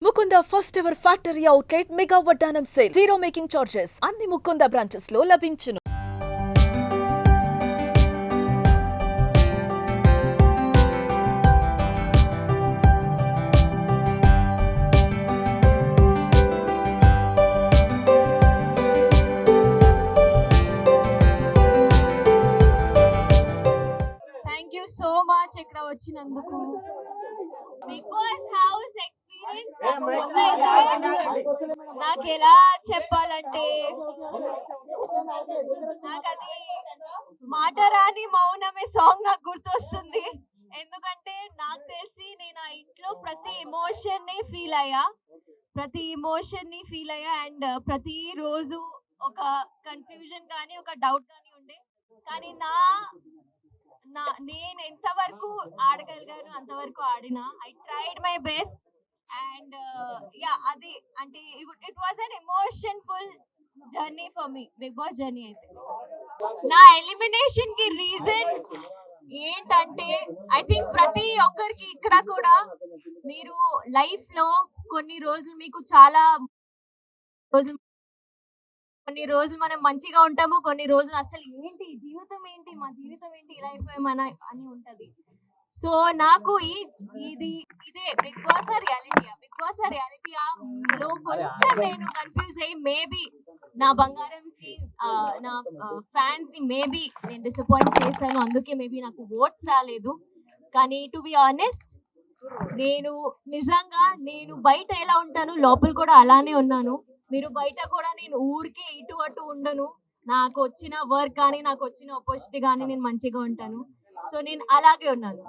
Mukunda first ever factory outlet Mega Vaddanam sale. Zero making charges. అన్ని Mukunda branches లో లభించును. Thank you so much ఇక్కడ వచ్చినందుకు. Big boss house experience నాకు ఎలా చెప్పాలంటే నాకు అది మాట రాని మౌనమే సాంగ్ నాకు గుర్తొస్తుంది. ఎందుకంటే నాకు తెలిసి నేను ఆ ఇంట్లో ప్రతి ఎమోషన్ ని ఫీల్ అయ్యా అండ్ ప్రతి రోజు ఒక కన్ఫ్యూజన్ కానీ ఒక డౌట్ కానీ ఉండే. కానీ నేను ఎంతవరకు ఆడగలిగాను అంతవరకు ఆడినా. I tried my best and అది అంటే it was an emotionful journey for me Bigg Boss journey. అయితే నా ఎలిమినేషన్ కి రీజన్ ఏంటంటే ఐ థింక్ ప్రతి ఒక్కరికి ఇక్కడ కూడా మీరు లైఫ్ లో కొన్ని రోజులు మీకు చాలా కొన్ని రోజులు మనం మంచిగా ఉంటాము, కొన్ని రోజులు అసలు ఏంటి మా జీవితం ఏంటి ఇలా అయిపోయామని అని ఉంటది. సో నాకు ఇదే బిగ్ బాస్ రియాలిటీయా లో కొంచెం నేను కన్ఫ్యూజ్ అయ్యి మేబీ నా బంగారం కి నా ఫ్యాన్స్ ని మేబీ నేను డిసప్పాయింట్ చేశాను, అందుకే మేబీ నాకు ఓట్స్ రాలేదు. కానీ టు బి ఆనెస్ట్ నేను నిజంగా నేను బయట ఎలా ఉంటాను లోపల కూడా అలానే ఉన్నాను. మీరు బయట కూడా నేను ఊరికే ఇటు అటు ఉండను. నాకు వచ్చిన వర్క్ కానీ నాకు వచ్చిన ఆపర్చునిటీ కానీ నేను మంచిగా ఉంటాను. సో నేను అలాగే ఉన్నాను.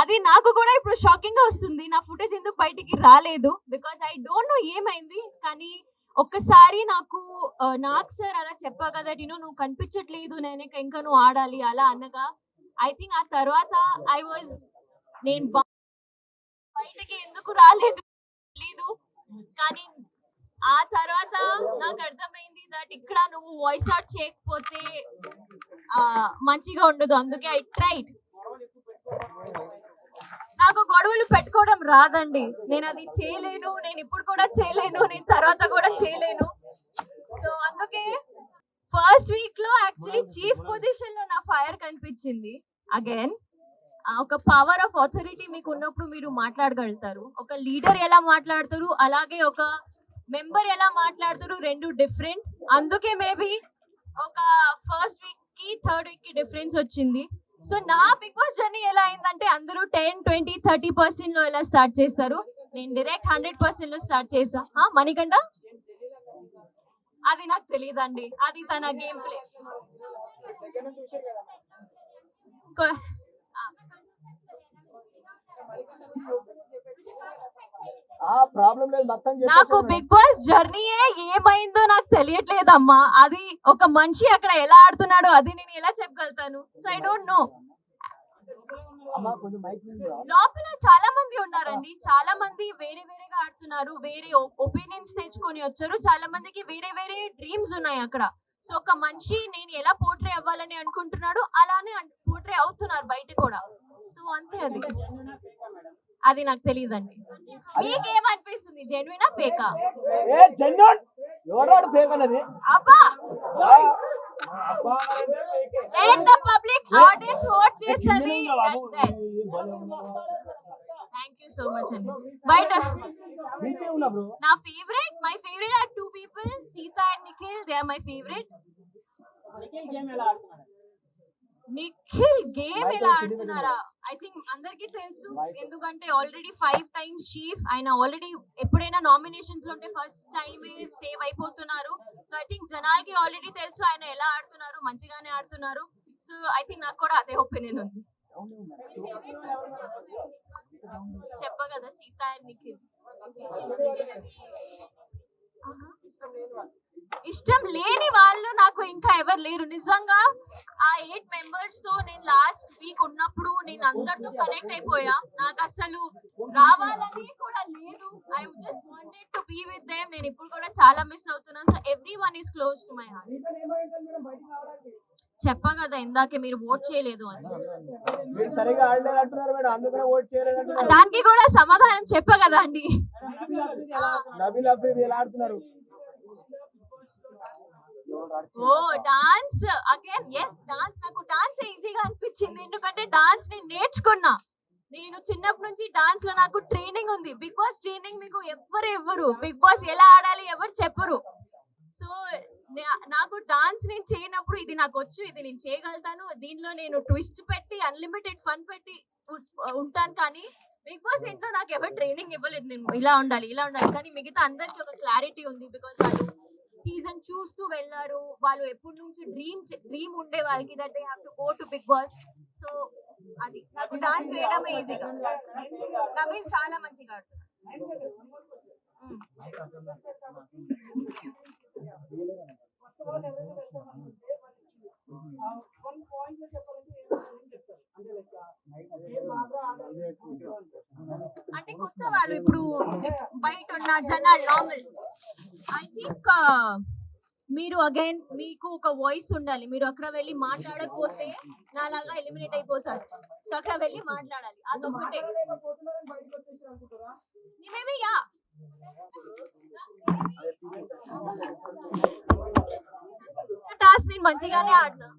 అది నాకు కూడా ఇప్పుడు షాకింగ్ గా వస్తుంది, నా ఫుటేజ్ ఎందుకు బయటికి రాలేదు, బికాస్ ఐ డోంట్ నో ఏమైంది. కానీ ఒక్కసారి నాకు సార్ అలా చెప్పా కదా, నువ్వు కనిపించట్లేదు, నేను ఇంకా నువ్వు ఆడాలి అలా అనగా ఐ థింక్ ఆ తర్వాత నేను బయటకి ఎందుకు రాలేదు తెలీదు. కానీ ఆ తర్వాత నాకు అర్థమైంది దట్ ఇక్కడ నువ్వు వాయిస్ అవుట్ చేయకపోతే మంచిగా ఉండదు. అందుకే ఐ ట్రైడ్. నాకు గొడవలు పెట్టుకోవడం రాదండి, నేను అది చేయలేను, నేను ఇప్పుడు కూడా చేయలేను, నేను తర్వాత కూడా చేయలేను. సో అందుకే ఫస్ట్ వీక్ లో యాక్చువల్లీ చీఫ్ పొజిషన్ లో నా ఫైర్ కనిపించింది. అగైన్ ఒక పవర్ ఆఫ్ అథారిటీ మీకు ఉన్నప్పుడు మీరు మాట్లాడగలుగుతారు. ఒక లీడర్ ఎలా మాట్లాడతారు అలాగే ఒక మెంబర్ ఎలా మాట్లాడతారు, రెండు డిఫరెంట్. అందుకే మేబీ ఒక ఫస్ట్ వీక్ కి థర్డ్ వీక్ కి డిఫరెన్స్ వచ్చింది. సో నా బిగ్ బాస్ జర్నీ ఎలా అయిందంటే అందరూ 10, 20, 30% లో ఎలా స్టార్ట్ చేస్తారు, నేను డైరెక్ట్ 100% లో స్టార్ట్ చేసా. మణికంఠ అది నాకు తెలియదండి, అది తన గేమ్ ప్లే. నాకు బిగ్ బాస్ జర్నీ ఏమైందో నాకు తెలియట్లేదమ్మా. అది ఒక మనిషి అక్కడ ఎలా ఆడుతున్నాడో అది నేను ఎలా చెప్పగలుగుతాను. So I don't know. లోపల చాలా మంది ఉన్నారండి, చాలా మంది వేరే వేరేగా ఆడుతున్నారు, వేరే ఒపీనియన్స్ తెచ్చుకొని వచ్చారు, చాలా మందికి వేరే వేరే డ్రీమ్స్ ఉన్నాయి అక్కడ. సో ఒక మనిషి నేను ఎలా పోర్ట్రే అవ్వాలని అనుకుంటున్నాడు అలానే పోర్ట్రే అవుతున్నారు బయట కూడా. సో అంతే, అది నాకు తెలియదండి. మీకేమనిపిస్తుంది, జెన్యునా ఫేకా? Let the public audience vote చేస్తది. Thank you so much అండి. బయట నా my favourite are two people, Seetha and Nikhil. They are my favorite. Nikhil game ఎలా ఆడుతున్నారా ఐ థింక్ అందరికి తెలుసు, ఎందుకంటే ఆల్రెడీ 5 times చీఫ్ ఆయన. ఆల్రెడీ ఎప్పుడైనా నామినేషన్స్ లో ఉంటే ఫస్ట్ టైం సేవ్ అయిపోతున్నారు. సో ఐ థింక్ జనాలకి ఆల్రెడీ తెలుసు ఆయన ఎలా ఆడుతున్నారు, మంచిగానే ఆడుతున్నారు. సో ఐ థింక్ నాకు కూడా అదే ఒపీనియన్ ఉంది. చెప్ప కదా సీత అండ్ నిఖిల్. ఇష్టం లేని వాళ్ళు నాకు ఇంకా ఎవరు లేరు నిజంగా. ఆ 8 members తో నేను లాస్ట్ వీక్ ఉన్నప్పుడు నేను అందరితో కనెక్ట్ అయిపోయా. నాకు అసలు రావాలని కూడా లేదు. I just wanted to be with them. నేను ఇప్పుడు కూడా చాలా మిస్ అవుతున్నాను. So everyone is close to my heart. చెప్పా కదా ఇందాకే మీరు ఓట్ చేయలేదు అని. మీరు సరిగా ఆడలేదు అంటున్నారు మేడం, అందుకనే ఓట్ చేయలేదు అంటున్నారు. దానికి కూడా సమాధానం చెప్పా కదా అండి. నబీల్ అఫ్రీది ఎలా ఆడుతున్నారు? ఓ డాన్స్ అగైన్, ఎస్ డాన్స్. నాకు డాన్స్ ఈజీగా అనిపించింది ఎందుకంటే డాన్స్ ని నేర్చుకున్నా. నేను చిన్నప్పటి నుంచి డాన్స్ లో నాకు ట్రైనింగ్ ఉంది. బిగ్ బాస్ ట్రైనింగ్ మీకు ఎవ్వరు బిగ్ బాస్ ఎలా ఆడాలి ఎవరు చెప్పరు. సో నాకు డాన్స్ నేను చేయనప్పుడు ఇది నాకు వచ్చు, ఇది నేను చేయగలుగుతాను, దీనిలో నేను ట్విస్ట్ పెట్టి అన్లిమిటెడ్ ఫన్ పెట్టి ఉంటాను. కానీ బిగ్ బాస్ ఇంట్లో నాకు ఎవరు ట్రైనింగ్ ఇవ్వలేదు, నేను ఇలా ఉండాలి కానీ మిగతా అందరికి ఒక క్లారిటీ ఉంది. బికాస్ వాళ్ళు సీజన్ చూస్తూ వెళ్ళారు, వాళ్ళు ఎప్పటి నుంచి డ్రీమ్ ఉండే వాళ్ళకి that they have to go to big boss. So అది నాకు డాన్స్ వేయడమే ఈజీగా. నవీల్ చాలా మంచిగా ఆడుతున్నారు. అంటే కొత్త వాళ్ళు ఇప్పుడు బయట ఉన్న జనాలు నార్మల్. ఐ థింక్ మీరు అగైన్ మీకు ఒక వాయిస్ ఉండాలి. మీరు అక్కడ వెళ్ళి మాట్లాడకపోతే నాలాగా ఎలిమినేట్ అయిపోతారు. సో అక్కడ వెళ్ళి మాట్లాడాలి, అదొక్కటే. మేబీ యా టాస్క్ నేను మంచిగానే ఆడినా.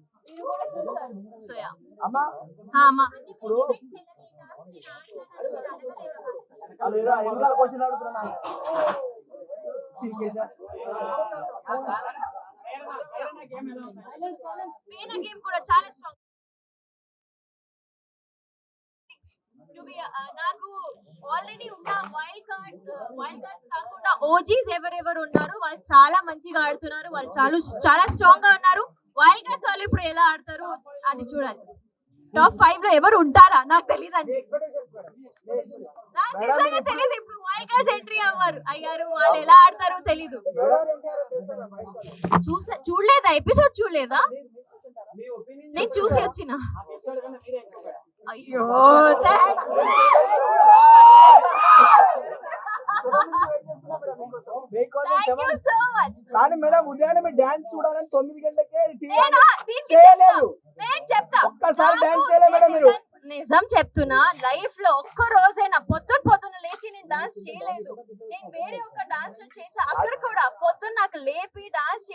సో యా అమ్మా అమ్మా ఇప్పుడు అదేదో వెనకాల క్వశ్చన్ అడుగుతున్నా. గేమ్ కూడా చాలా స్ట్రాంగ్. నాకు ఆల్రెడీ ఉన్న వైల్డ్ కార్డ్స్ కాకుండా ఓజీస్ ఎవరెవరు ఉన్నారు వాళ్ళు చాలా మంచిగా ఆడుతున్నారు, వాళ్ళు చాలా స్ట్రాంగ్ గా ఉన్నారు. వైల్డ్ కార్డ్స్ వాళ్ళు ఇప్పుడు ఎలా ఆడతారు అది చూడాలి. టాప్ 5 లో ఎవరు ఉంటారా నాకు తెలియదు అండి, నాకు నిజంగా తెలియదు. ఇప్పుడు వైల్డ్ కార్డ్స్ ఎంట్రీ అయ్యారు, వాళ్ళు ఎలా ఆడతారో తెలీదు. చూడలేదా ఎపిసోడ్ చూడలేదా? నేను చూసి వచ్చిన. అయ్యో కానీ మేడం ఉదయాన్నే మీరు డాన్స్ చూడాలని 9 గంటలకే చేయలేదు. నేను చెప్తా ఒక్కసారి డాన్స్ చేయలేదు మేడం మీరు. నిజం చెప్తున్నా, లైఫ్ లో ఒక్క రోజైనా పొద్దున లేచి నేను డాన్స్ చేయలేదు. నేను వేరే ఒక డాన్స్ చేసా, అక్కడ కూడా పొద్దున్న నాకు లేపి డాన్స్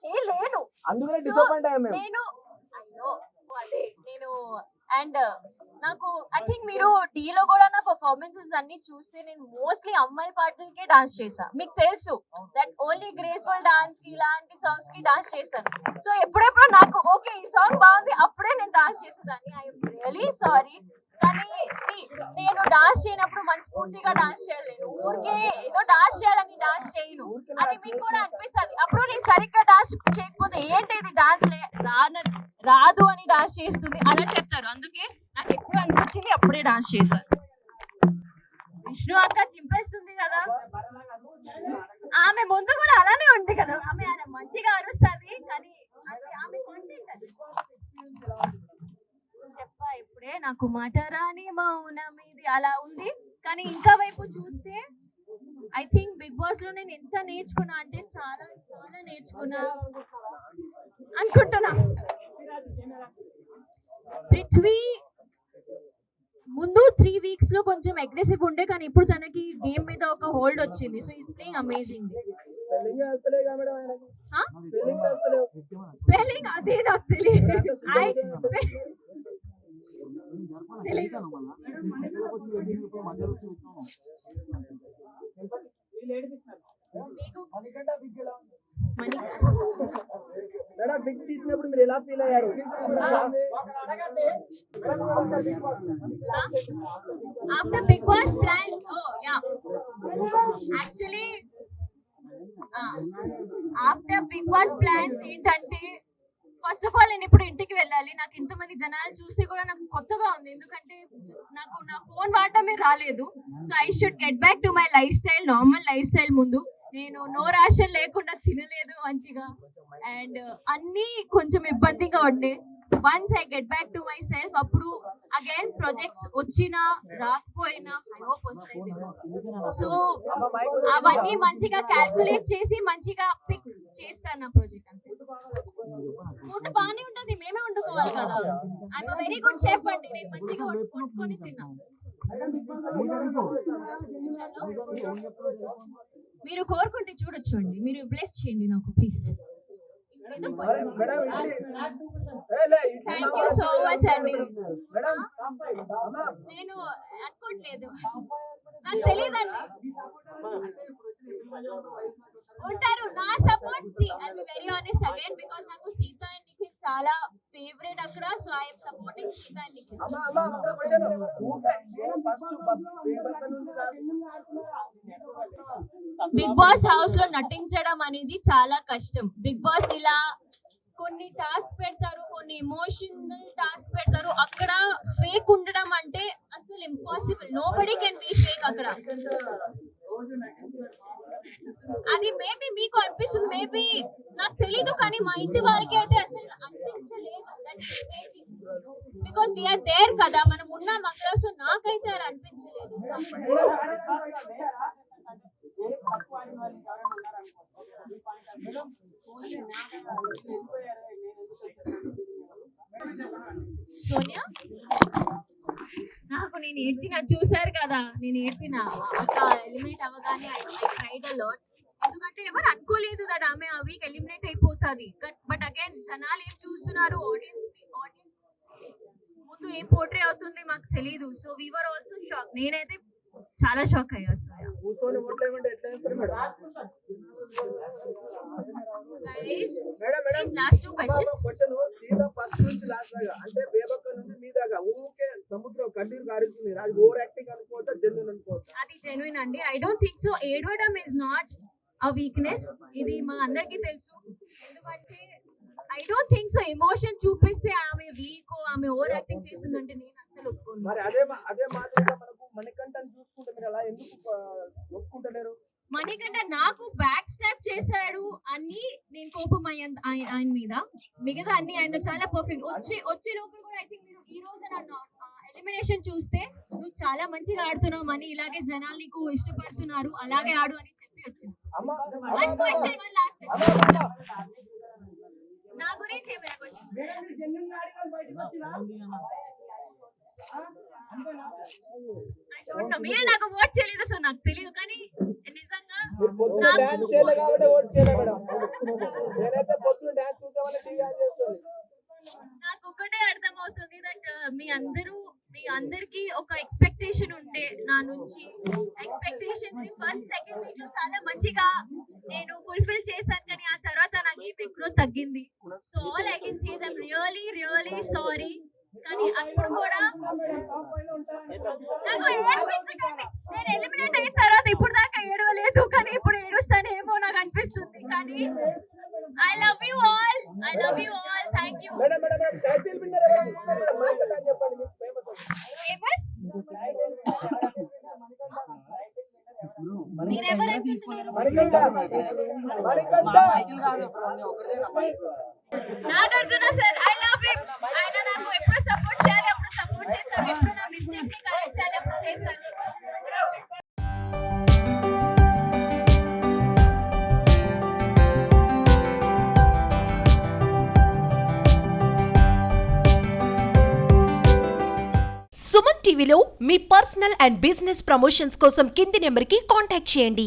చేయలేను. అందుకనే డిసప్పాయింట్ అయ్యా నేను. అయ్యో అదే నేను. అండ్ నాకు ఐ థింక్ మీరు డీలో కూడా నా పర్ఫార్మెన్సెస్ అన్ని చూస్తే నేను మోస్ట్లీ అమ్మాయి పాటలకే డాన్స్ చేసా. మీకు తెలుసు దట్ ఓన్లీ గ్రేస్ఫుల్ డాన్స్ కి ఇలాంటి సాంగ్స్ కి డాన్స్ చేస్తాను. సో ఎప్పుడెప్పుడు నాకు ఓకే ఈ సాంగ్ బాగుంది అప్పుడే నేను డాన్స్ చేసేదాన్ని. I'm really sorry. కానీ నేను డాన్స్ చేయనప్పుడు మనస్ఫూర్తిగా డాన్స్ చేయలేను, ఊరికే ఏదో డాన్స్ చేయాలని డాన్స్ చేయను. అది మీకు కూడా అనిపిస్తుంది. అప్పుడు నేను సరిగ్గా డాన్స్ చేయకపోతే ఏంటి ఇది డాన్స్ రాదు అని డాన్స్ చేస్తుంది అలా చెప్తారు. అందుకే నాకు ఎప్పుడు అనిపించింది అప్పుడే డాన్స్ చేశాను. విష్ణు అక్క చింపేస్తుంది కదా, ఆమె ముందు కూడా అలానే ఉంది కదా, ఆమె అలా మంచిగా అరుస్తుంది. కానీ ఆమె కాంటెంట్ అది చెప్పా ఇప్పుడే. నాకు మాట రాని మౌనం ఇది అలా ఉంది. కానీ ఇంకా వైపు చూస్తే ఐ థింక్ బిగ్ బాస్ లో నేను ఎంత నేర్చుకున్నా అంటే చాలా నేర్చుకున్నా అనుకుంటున్నా. పృథ్వీ ముందు 3 వీక్స్ లో కొంచెం అగ్రెసివ్ ఉండే, కానీ ఇప్పుడు తనకి గేమ్ మీద ఒక హోల్డ్ వచ్చింది. So is playing amazing. Spelling అదే నాకు తెలియదు. బిగ్ తీసినప్పుడు మీరు ఎలా ఫీల్ అయ్యారు? After big boss plan actually after big boss plans ఏంటంటే ఫస్ట్ ఆఫ్ ఆల్ నేను ఇప్పుడు ఇంటికి వెళ్ళాలి. నాకు ఇంతమంది జనాలు చూస్తే కూడా నాకు కొత్తగా ఉంది, ఎందుకంటే నాకు నా ఫోన్ వాడటమే రాలేదు. So I should get back to my life style, normal life style. ముందు నేను నో రేషన్ లేకుండా తినలేదు మంచిగా, అండ్ అన్ని కొంచెం ఇబ్బందిగా ఉండే. Once I get back to my self అప్పుడు అగైన్ ప్రాజెక్ట్స్ వచ్చినా రాకపోయినా ఐ హోప్ వస్తాయి. సో అవన్నీ మంచిగా క్యాల్కులేట్ చేసి మంచిగా పిక్ చేస్తాను నా ప్రాజెక్ట్ అంతే. ఫుడ్ బానే ఉంటది, మేమే వండుకోవాలి కదా. ఐఎమ్ వెరీ గుడ్ షెఫ్ అండి, నేను మంచిగా వండుకొని తిన్నా. మీరు కోరుకుంటే చూడొచ్చు అండి, మీరు బ్లెస్ చేయండి నాకు please. Thank you so much అండి. నేను అనుకోవట్లేదు, నాకు తెలియదండి. ఉంటారు నా support. I be very honest again, because నాకు సీత అండ్ నిఖిల్ చాలా ఫేవరెట్ అక్కడ. So I am supporting Seetha and Nikhil. Big boss house లో నటించడం అనేది చాలా కష్టం. బిగ్ బాస్ ఇలా కొన్ని టాస్క్ పెడతారు, కొన్ని ఎమోషనల్ టాస్క్ పెడతారు. అక్కడ ఫేక్ ఉండడం అంటే అసలు impossible. Nobody can be fake అక్కడ. అది మేబీ మీకు అనిపిస్తుంది, మేబీ నాకు తెలీదు, కానీ మా ఇంటి వాళ్ళకి అయితే అసలు అనిపించలేదు. బికాస్ వీఆర్ దేర్ కదా, మనం ఉన్నాం అక్కడ. సో నాకైతే అలా అనిపించలేదు. సోనియా, నాకు నేను ఏడ్చిన చూసారు కదా, నేను ఏడ్చిన అక్క ఎలిమినేట్ అవ్వగానే. ఐ క్రైడ్ అ లాట్, ఎందుకంటే ఎవరు అనుకోలేదు దట్ ఆమె ఆ వీక్ ఎలిమినేట్ అయిపోతుంది. బట్ అగైన్ జనాలు ఏం చూస్తున్నారు, ఆడియన్స్ ముందు ఏం పోర్ట్రే అవుతుంది మాకు తెలీదు. So we were also shock. నేనైతే చాలా షాక్ అయ్యా. Last 2 questions. అంటే బేబక్క నుంచి మీ దాకా ఊకే సముద్రం కన్నీరు కారుతుంది. అది ఓవర్ యాక్టింగ్ అనుకోవచ్చా, జెన్యూన్ అనుకోవచ్చా? అది జెన్యూన్ అండి. I don't think so. ఏడవడం ఇస్ నాట్ అ వీక్నెస్, ఇది మా అందరికీ తెలుసు. ఎందుకంటే I don't think so emotion చూపిస్తే ఆమె వీక్, ఆమె ఓవర్ యాక్టింగ్ చేస్తుందంటే నేను అసలు ఒప్పుకోను. మరి అదే మాదిరిగా మనకు మణికంఠన్ చూసుకుంటే మీరు అలా ఎందుకు ఒప్పుకుంటలేరు? మణికంఠ నాకు బ్యాక్ స్టాప్ చేశాడు అని నేను కోపం ఆయన మీద. మిగతా అన్ని ఆయన చాలా పర్ఫెక్ట్. వచ్చే లోపల కూడా ఐ థింక్ మీరు ఈ రోజు నన్ను ఎలిమినేషన్ చూస్తే నువ్వు చాలా మంచిగా ఆడుతున్నావు అని, ఇలాగే జనాలు నీకు ఇష్టపడుతున్నారు, అలాగే ఆడు అని చెప్పి వచ్చింది. నా గురించి ఏమైనా క్వశ్చన్? మీరే నాకు ఓట్ చేయలేదు, సో నాకు తెలియదు. కానీ నిజంగా నాకు ఒకటే అర్థం అవుతుంది దట్ మీ అందరికి ఒక ఎక్స్పెక్టేషన్ ఉంటే నా నుంచి. ఎక్స్పెక్టేషన్స్ ఫస్ట్ సెకండ్ వీక్ లో చాలా మంచిగా నేను ఫుల్ఫిల్ చేశాను, కానీ ఆ తర్వాత నాకు ఏం ఎక్కడో తగ్గింది. So all I can say that really really sorry. కానీ అప్పుడు కూడా నాకు ఏడ్పించకండి. నేను ఎలిమినేట్ అయిన తర్వాత ఇప్పుడు దాకా ఏడవలేదు, కానీ ఇప్పుడు ఏడుస్తానేమో నాకు అనిపిస్తుంది. కానీ I love you all, I love you all. Thank you. Famous మీరెవరు అనిపిస్తున్నారు? Nagarjuna sir, I love him. ఆయన నాకు ఎప్పుడు సపోర్ట్ చేయాలి అప్పుడు సపోర్ట్ చేశారు, ఎప్పుడు నా మిస్టేక్స్ ని కరెక్ట్ చేయాలి అప్పుడు చేశారు. సుమన్ టీవీలో మీ పర్సనల్ అండ్ బిజినెస్ ప్రమోషన్స్ కోసం కింది నెంబర్కి కాంటాక్ట్ చేయండి.